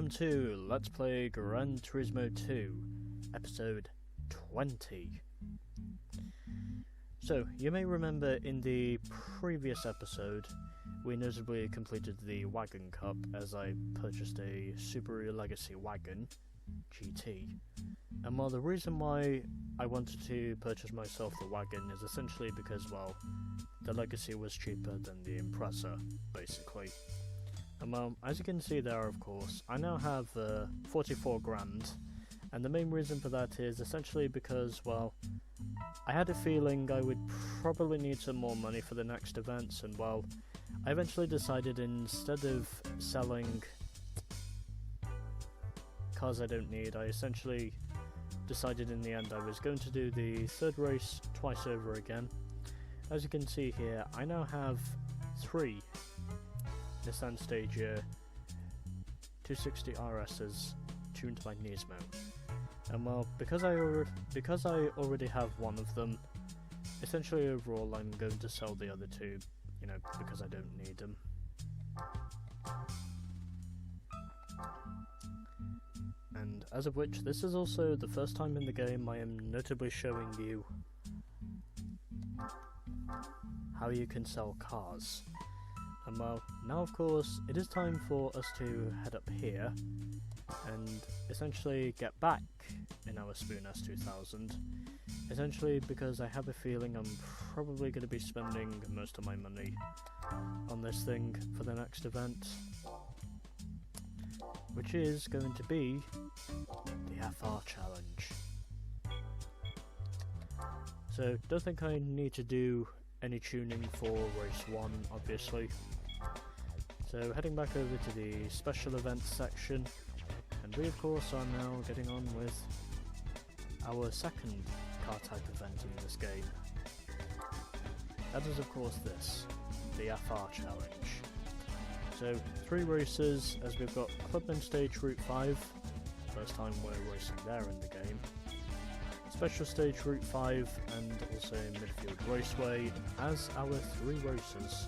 welcome to Let's Play Gran Turismo 2, episode 20. So, you may remember in the previous episode, we notably completed the Wagon Cup as I purchased a Subaru Legacy Wagon GT. And while the reason why I wanted to purchase myself the wagon is essentially because, well, the Legacy was cheaper than the Impreza, basically. And well, as you can see there, of course, I now have 44 grand, and the main reason for that is essentially because, well, I had a feeling I would probably need some more money for the next events, and well, I eventually decided instead of selling cars I don't need, I essentially decided in the end I was going to do the third race twice over again. As you can see here, I now have 3 Nissan Stagia 260 RS's tuned by Turismo, and well, because I already have one of them, essentially overall I'm going to sell the other 2, you know, because I don't need them. And as of which, this is also the first time in the game I am notably showing you how you can sell cars. And well, now of course, it is time for us to head up here and essentially get back in our Spoon S2000. Essentially because I have a feeling I'm probably going to be spending most of my money on this thing for the next event, which is going to be the FR Challenge. So, don't think I need to do any tuning for race 1, obviously. So heading back over to the special events section, and we of course are now getting on with our second car type event in this game. That is of course this, the FR Challenge. So 3 races, as we've got Clubman Stage Route 5, first time we're racing there in the game. Special Stage Route 5 and also Midfield Raceway as our 3 races,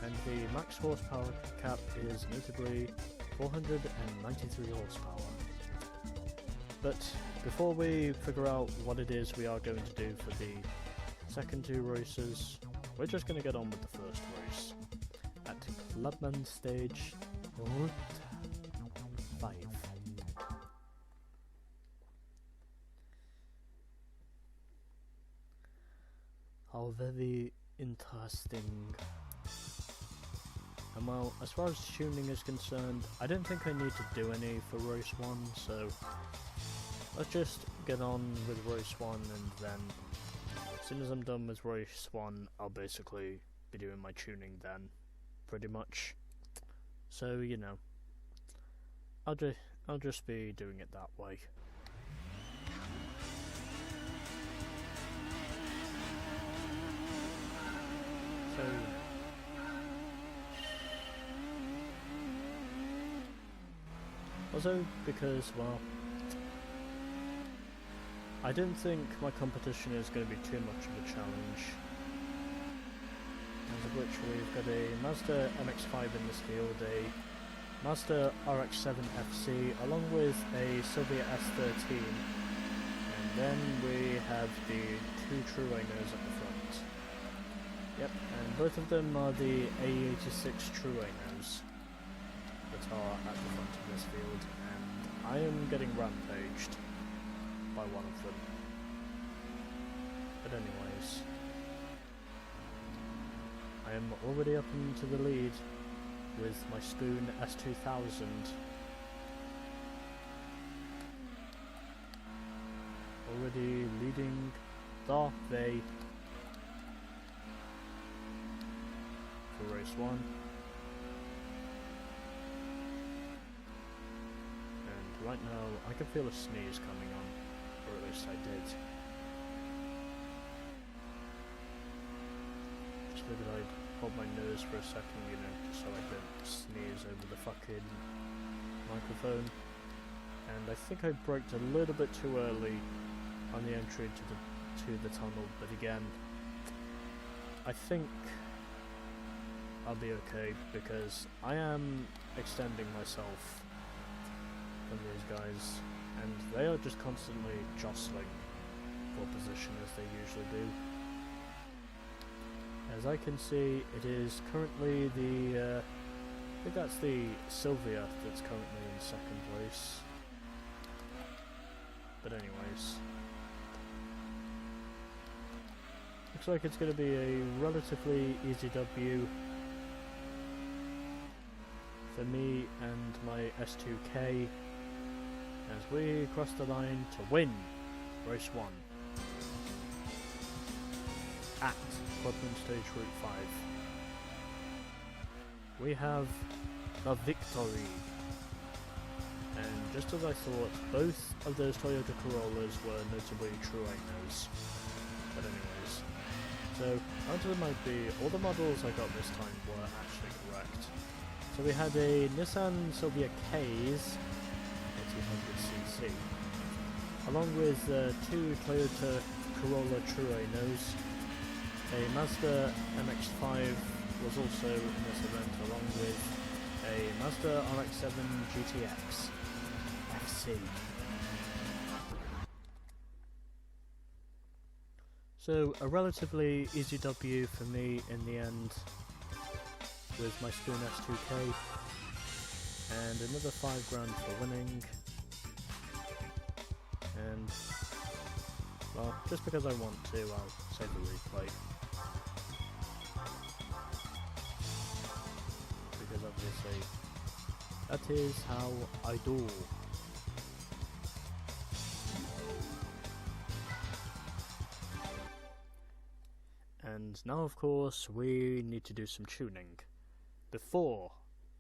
and the max horsepower cap is notably 493 horsepower. But before we figure out what it is we are going to do for the second 2 races, we're just going to get on with the first race at Clubman Stage Route 5. How very interesting. And well, as far as tuning is concerned, I don't think I need to do any for race 1, so let's just get on with race 1, and then as soon as I'm done with race 1, I'll basically be doing my tuning then, pretty much. So, you know, I'll just be doing it that way. So, also because, well, I don't think my competition is going to be too much of a challenge, as of which we've got a Mazda MX-5 in this field, a Mazda RX-7 FC, along with a Silvia S13, and then we have the 2 true owners at the front. Yep, and both of them are the A86 true owners that are at the front of this field, and I am getting rampaged by one of them. But anyways, I am already up into the lead with my Spoon S2000. Already leading the way for race 1. And right now I can feel a sneeze coming on, or at least I did. Just figured I'd hold my nose for a second, you know, just so I don't sneeze over the fucking microphone. And I think I braked a little bit too early on the entry to the tunnel, but again, I think I'll be okay because I am extending myself than these guys, and they are just constantly jostling for position as they usually do. As I can see, it is currently the, I think that's the Sylvia that's currently in second place. But anyways, looks like it's going to be a relatively easy W for me and my S2K as we cross the line to win race 1 at Clubman Stage Route 5. We have the victory, and just as I thought, both of those Toyota Corollas were notably true owners. But anyways, so answer might be all the models I got this time were actually correct. So we had a Nissan Silvia K's 1800cc, along with 2 Toyota Corolla Truenos. A Mazda MX-5 was also in this event, along with a Mazda RX-7 GTX FC. So a relatively easy W for me in the end, with my Spoon S2K, and another £5 for winning, and well, just because I want to, I'll save the replay, because obviously that is how I do. And now of course we need to do some tuning before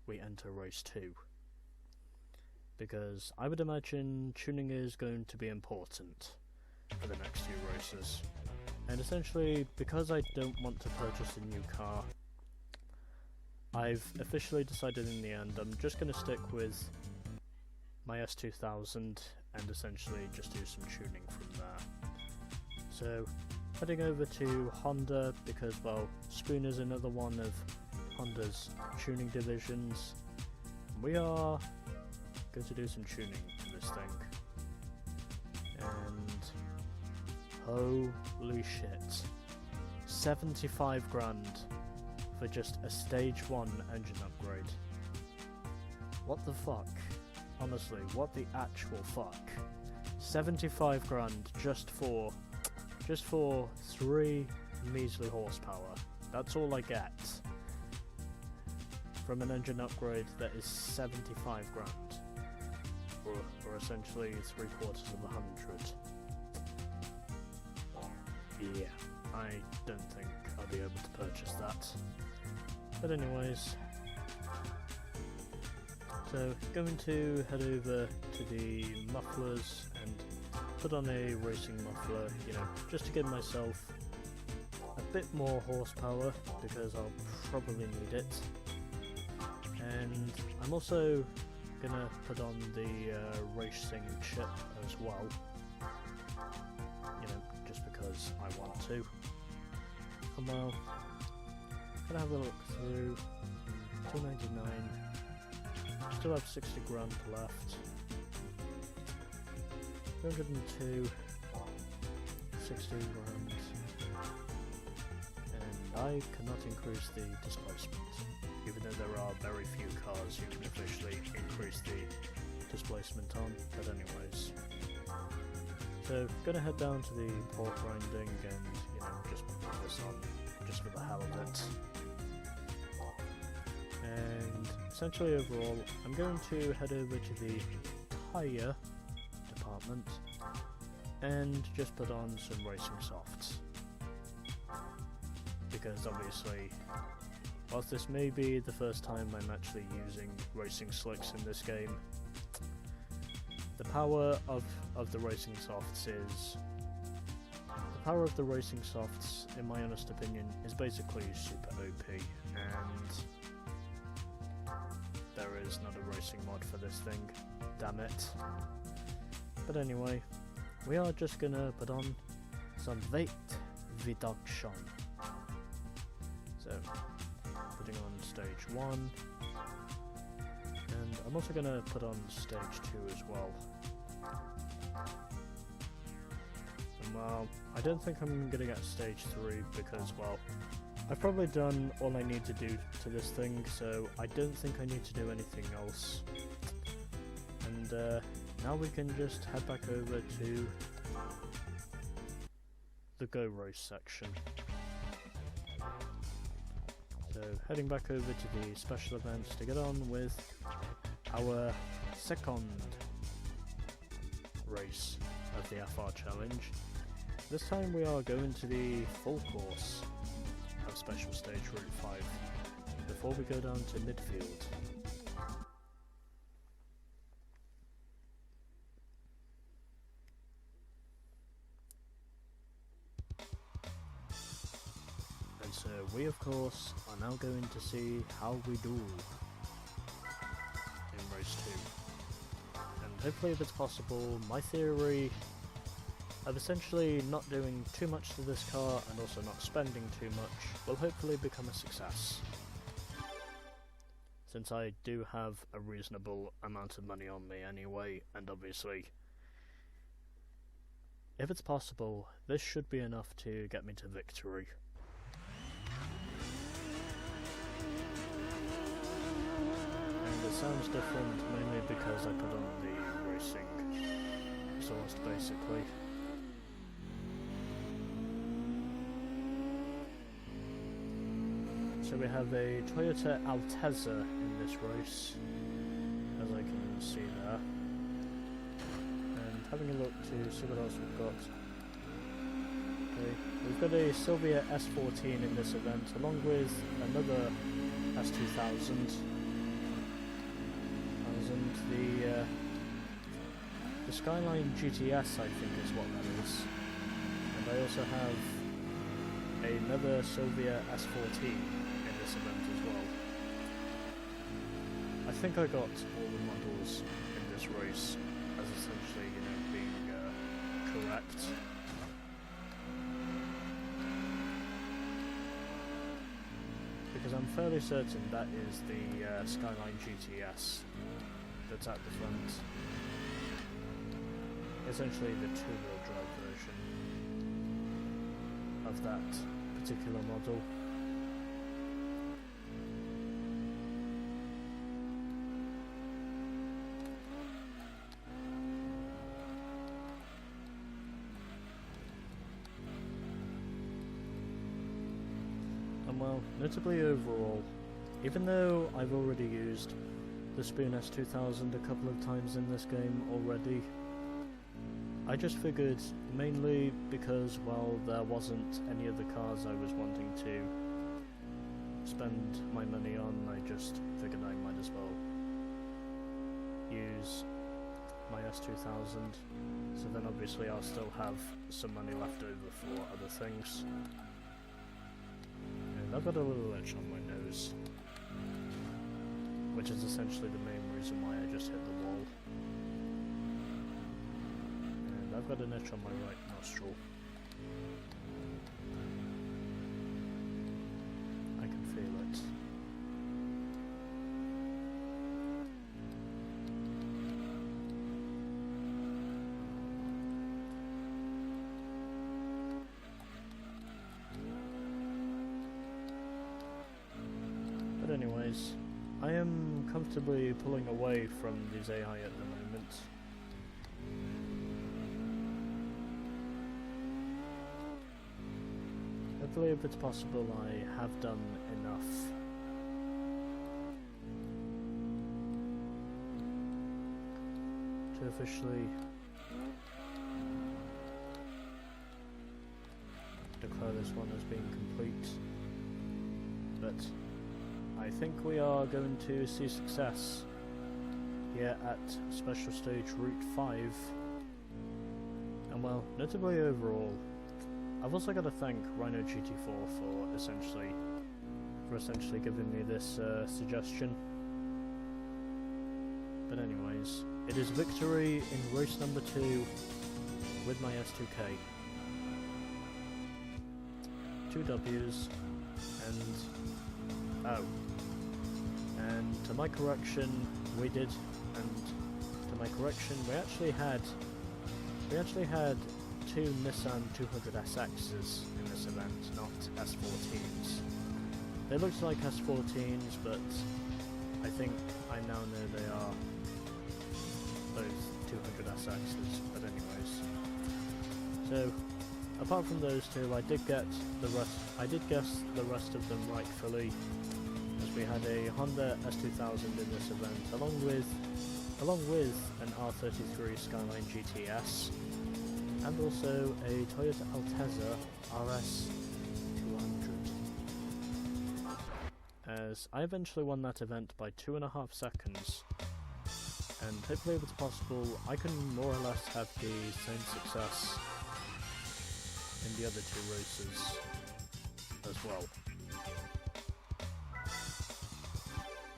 we enter race 2, because I would imagine tuning is going to be important for the next few races. And essentially, because I don't want to purchase a new car, I've officially decided in the end I'm just going to stick with my S2000 and essentially just do some tuning from there. So heading over to Honda, because well, Spoon is another one of Honda's tuning divisions. We are going to do some tuning to this thing, and holy shit, 75 grand for just a stage 1 engine upgrade. What the fuck? Honestly, what the actual fuck? 75 grand just for 3 measly horsepower. That's all I get from an engine upgrade that is 75 grand, or essentially 3/4 of 100. Yeah, I don't think I'll be able to purchase that. But anyways, so going to head over to the mufflers and put on a racing muffler, you know, just to give myself a bit more horsepower, because I'll probably need it. And I'm also gonna put on the racing chip as well, you know, just because I want to. And well, gonna have a look through. 299. Still have 60 grand left. 202. 60 grand. And I cannot increase the displacement, even though there are very few cars you can officially increase the displacement on. But anyways, so gonna head down to the pork grinding and, you know, just put this on just for the hell of it. And essentially overall, I'm going to head over to the tyre department and just put on some racing softs, because obviously, whilst this may be the first time I'm actually using racing slicks in this game, the power of the racing softs is... The power of the racing softs, in my honest opinion, is basically super OP, and there is not a racing mod for this thing, damn it. But anyway, we are just gonna put on some weight reduction. So, putting on stage 1, And I'm also going to put on stage 2 as well. And well, I don't think I'm going to get stage 3 because, well, I've probably done all I need to do to this thing, so I don't think I need to do anything else. And now we can just head back over to the Go Race section. So heading back over to the special events to get on with our second race of the FR Challenge. This time we are going to the full course of Special Stage Route 5 before we go down to midfield. And so we of course are now going to see how we do in race 2. And hopefully if it's possible, my theory of essentially not doing too much to this car and also not spending too much will hopefully become a success. Since I do have a reasonable amount of money on me anyway, and obviously, if it's possible, this should be enough to get me to victory. And it sounds different mainly because I put on the racing exhaust basically. So we have a Toyota Altezza in this race, as I can see there. And having a look to see what else we've got. Okay, we've got a Silvia S14 in this event, along with another S2000. The Skyline GTS, I think is what that is. And I also have another Silvia S14. Event as well. I think I got all the models in this race as essentially, being correct. Because I'm fairly certain that is the Skyline GTS that's at the front. Essentially the two-wheel drive version of that particular model. Well, notably overall, even though I've already used the Spoon S2000 a couple of times in this game already, I just figured, mainly because, well, there wasn't any other cars I was wanting to spend my money on, I just figured I might as well use my S2000, so then obviously I'll still have some money left over for other things. I've got a little itch on my nose, which is essentially the main reason why I just hit the wall. And I've got an itch on my right nostril. I can feel it. But anyways, I am comfortably pulling away from these AI at the moment. Hopefully if it's possible I have done enough. To officially declare this one as being complete. But I think we are going to see success here at Special Stage Route 5. And well, notably overall, I've also got to thank Rhino GT4 for essentially giving me this suggestion. But anyways, it is victory in race number 2 with my S2K. 2 W's and And to my correction, we did, and to my correction, we actually had two Nissan 200SXs in this event, not S14s. They looked like S14s, but I think I now know they are those 200SXs, but anyways. So, apart from those two, I did guess the rest of them rightfully, as we had a Honda S2000 in this event, along with an R33 Skyline GTS, and also a Toyota Altezza RS 200. As I eventually won that event by 2.5 seconds, and hopefully if it's possible, I can more or less have the same success in the other two races as well.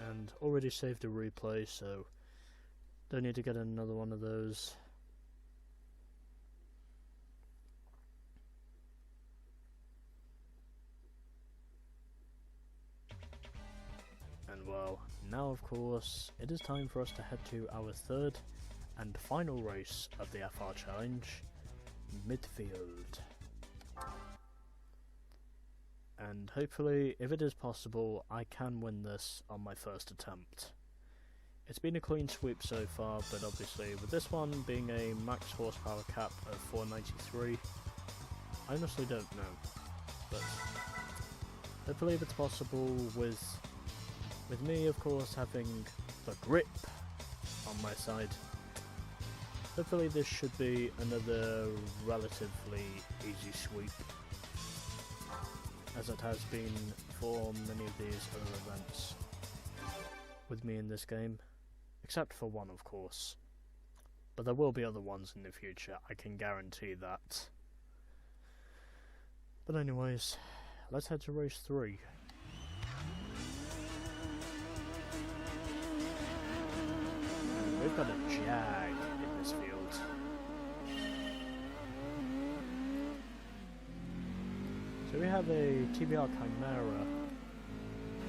And already saved a replay, so don't need to get another one of those. And well, now of course, it is time for us to head to our third and final race of the FR Challenge, Midfield. And hopefully, if it is possible, I can win this on my first attempt. It's been a clean sweep so far, but obviously with this one being a max horsepower cap of 493, I honestly don't know. But hopefully if it's possible, with me of course having the grip on my side, hopefully this should be another relatively easy sweep, as it has been for many of these other events with me in this game, except for one of course. But there will be other ones in the future, I can guarantee that. But anyways, let's head to race 3. And we've got a Jag in this field. So we have a TBR Chimera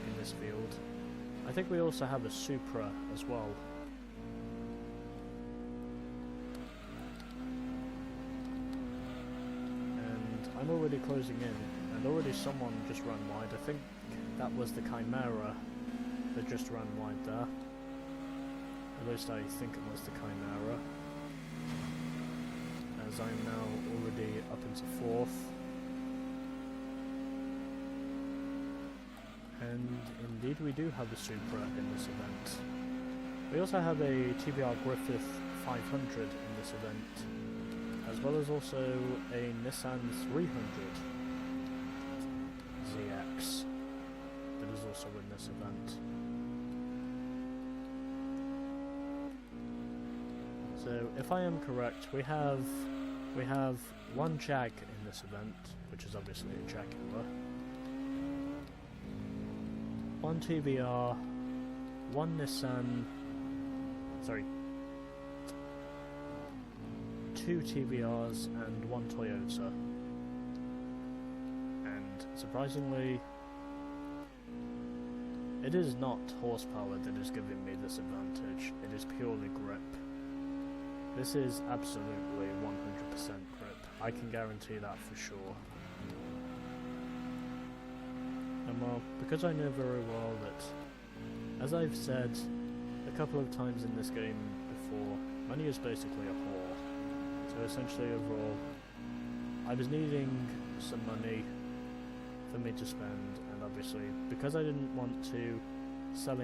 in this field. I think we also have a Supra as well. And I'm already closing in, and already someone just ran wide. I think that was the Chimera that just ran wide there. At least I think it was the Chimera, as I'm now already up into 4th. And indeed we do have a Supra in this event. We also have a TBR Griffith 500 in this event, as well as also a Nissan 300 ZX that is also in this event. So if I am correct, we have one Jag in this event, which is obviously a Jaguar. One TBR, one Nissan, sorry, 2 TBRs and 1 Toyota. And surprisingly, it is not horsepower that is giving me this advantage, it is purely grip. This is absolutely 100% grip, I can guarantee that for sure. And well, because I know very well that, as I've said a couple of times in this game before, money is basically a whore. So essentially overall, I was needing some money for me to spend, and obviously, because I didn't want to sell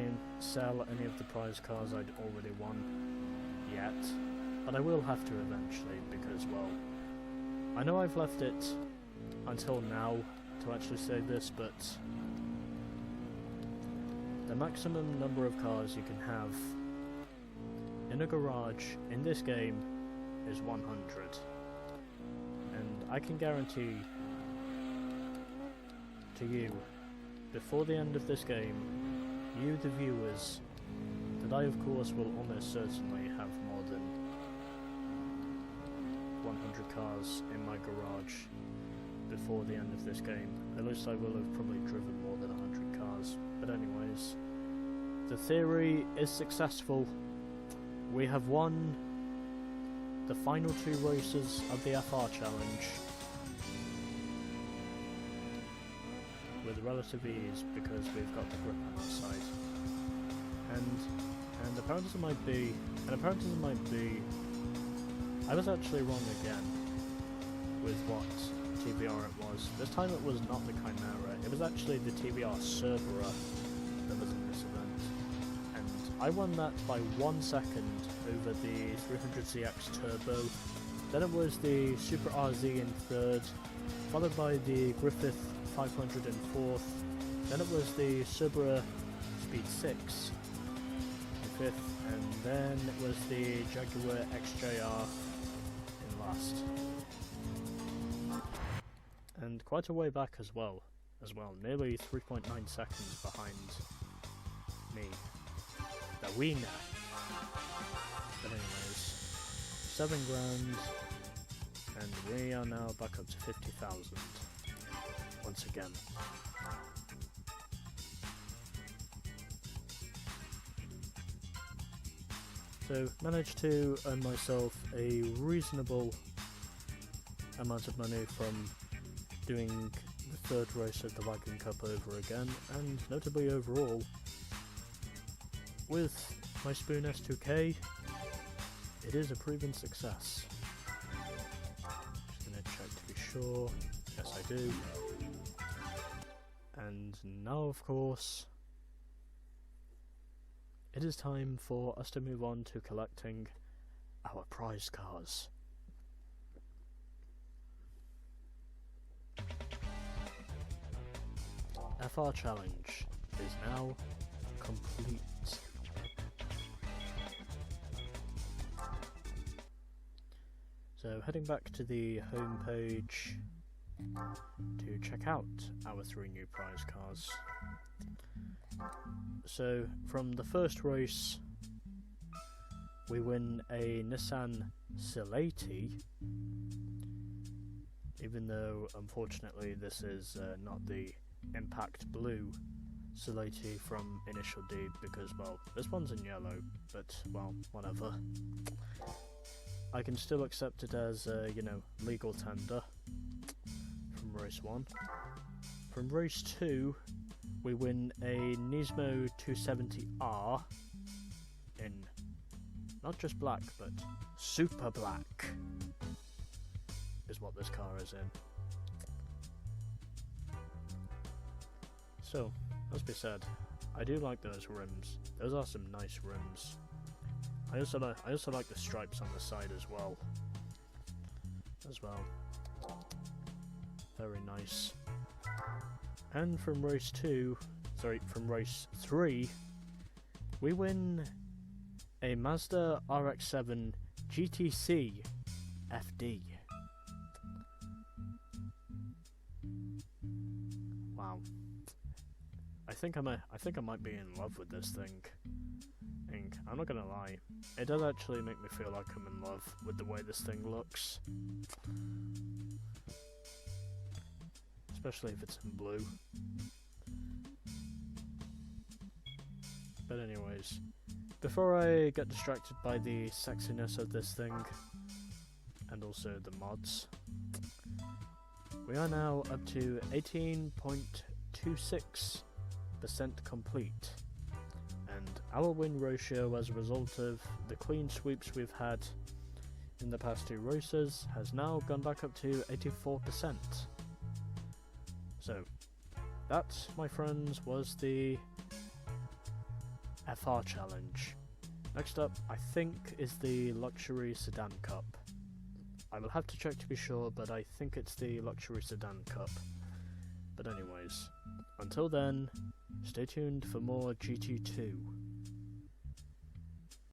any of the prize cars I'd already won yet, but I will have to eventually, because, well, I know I've left it until now to actually say this, but the maximum number of cars you can have in a garage in this game is 100, and I can guarantee to you, before the end of this game, you the viewers, that I of course will almost certainly have more than 100 cars in my garage before the end of this game. At least I will have probably driven more than 100 cars. But anyways, the theory is successful. We have won the final 2 races of the FR Challenge with relative ease because we've got the grip on our side. And apparently it might be, I was actually wrong again with what TBR it was. This time it was not the Chimera, it was actually the TBR Cerberus that was in this event. And I won that by 1 second over the 300ZX Turbo. Then it was the Super RZ in 3rd, followed by the Griffith 500 in 4th. Then it was the Cerberus Speed 6 in 5th, and then it was the Jaguar XJR in last. And quite a way back as well, nearly 3.9 seconds behind me, the winner. But anyways, 7 grand, and we are now back up to 50,000 once again. So, managed to earn myself a reasonable amount of money from doing the 3rd race of the Wagon Cup over again, and notably overall, with my Spoon S2K, it is a proven success. Just gonna check to be sure. Yes, I do. And now, of course, it is time for us to move on to collecting our prize cars. FR Challenge is now complete. So heading back to the home page to check out our 3 new prize cars. So from the first race we win a Nissan Silati, even though unfortunately this is not the Impact Blue Silati from Initial D, because, well, this one's in yellow, but, well, whatever. I can still accept it as a, legal tender from race 1. From race 2, we win a Nismo 270R in not just black, but super black is what this car is in. So, as we said, I do like those rims. Those are some nice rims. I also like the stripes on the side as well. Very nice. And from race 3, we win a Mazda RX-7 GTC FD. Wow. I think I might be in love with this thing. I'm not gonna lie, it does actually make me feel like I'm in love with the way this thing looks. Especially if it's in blue. But anyways, before I get distracted by the sexiness of this thing, and also the mods, we are now up to 18.26% complete. And our win ratio as a result of the clean sweeps we've had in the past 2 races has now gone back up to 84%. So, that, my friends, was the FR Challenge. Next up, I think, is the Luxury Sedan Cup. I will have to check to be sure, but I think it's the Luxury Sedan Cup. But anyways, until then, stay tuned for more GT2.